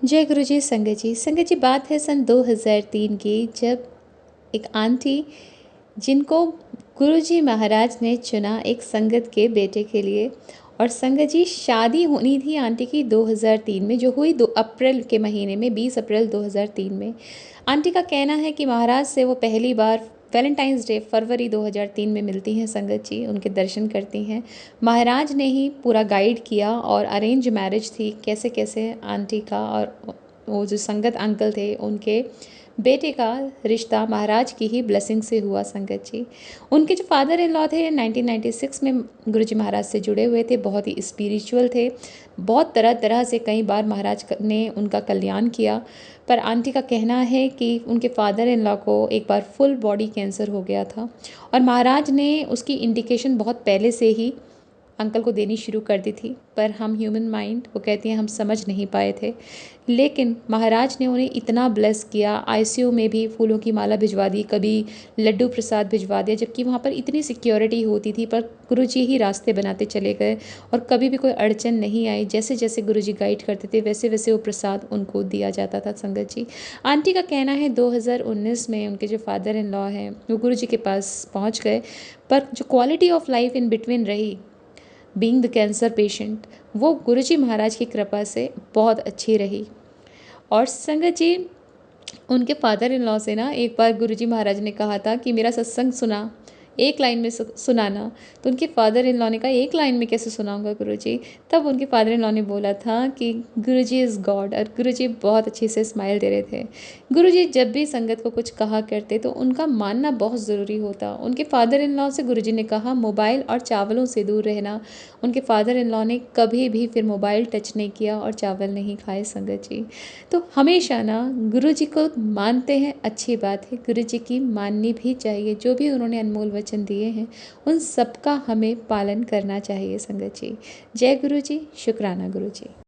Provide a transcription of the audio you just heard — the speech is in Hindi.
जय गुरु जी। संगत जी बात है सन 2003 की, जब एक आंटी जिनको गुरुजी महाराज ने चुना एक संगत के बेटे के लिए, और संगत जी शादी होनी थी आंटी की 2003 में, जो हुई 2 अप्रैल के महीने में, 20 अप्रैल 2003 में। आंटी का कहना है कि महाराज से वो पहली बार वैलेंटाइंस डे फरवरी 2003 में मिलती हैं संगत जी, उनके दर्शन करती हैं। महाराज ने ही पूरा गाइड किया, और अरेंज मैरिज थी, कैसे कैसे आंटी का और वो जो संगत अंकल थे उनके बेटे का रिश्ता महाराज की ही ब्लेसिंग से हुआ संगत जी। उनके जो फादर इन लॉ थे 1996 में गुरुजी महाराज से जुड़े हुए थे, बहुत ही स्पिरिचुअल थे, बहुत तरह तरह से कई बार महाराज ने उनका कल्याण किया। पर आंटी का कहना है कि उनके फादर इन लॉ को एक बार फुल बॉडी कैंसर हो गया था, और महाराज ने उसकी इंडिकेशन बहुत पहले से ही अंकल को देनी शुरू कर दी थी, पर हम ह्यूमन माइंड, वो कहती हैं, हम समझ नहीं पाए थे। लेकिन महाराज ने उन्हें इतना ब्लेस किया, आईसीयू में भी फूलों की माला भिजवा दी, कभी लड्डू प्रसाद भिजवा दिया, जबकि वहाँ पर इतनी सिक्योरिटी होती थी, पर गुरुजी ही रास्ते बनाते चले गए, और कभी भी कोई अड़चन नहीं आई। जैसे जैसे गुरुजी गाइड करते थे वैसे वैसे वो प्रसाद उनको दिया जाता था संगत जी। आंटी का कहना है 2019 में उनके जो फादर इन लॉ हैं वो गुरुजी के पास पहुँच गए, पर जो quality of life in between रही, बीइंग द कैंसर पेशेंट, वो गुरुजी महाराज की कृपा से बहुत अच्छी रही। और संगत जी, उनके फादर इन लॉ से ना एक बार गुरुजी महाराज ने कहा था कि मेरा सत्संग सुना, एक लाइन में सुनाना। तो उनके फादर इन लॉ ने कहा, एक लाइन में कैसे सुनाऊंगा गुरुजी। तब उनके फादर इन लॉ ने बोला था कि गुरुजी इज़ गॉड, और गुरुजी बहुत अच्छे से स्माइल दे रहे थे। गुरुजी जब भी संगत को कुछ कहा करते तो उनका मानना बहुत ज़रूरी होता। उनके फादर इन लॉ से गुरुजी ने कहा मोबाइल और चावलों से दूर रहना। उनके फादर इन लॉ ने कभी भी फिर मोबाइल टच नहीं किया और चावल नहीं खाए संगत जी। तो हमेशा ना गुरु जी को मानते हैं, अच्छी बात है, गुरु जी की माननी भी चाहिए। जो भी उन्होंने अनमोल वचन दिए हैं उन सब का हमें पालन करना चाहिए संगत जी। जय गुरु जी, शुक्राना गुरु जी।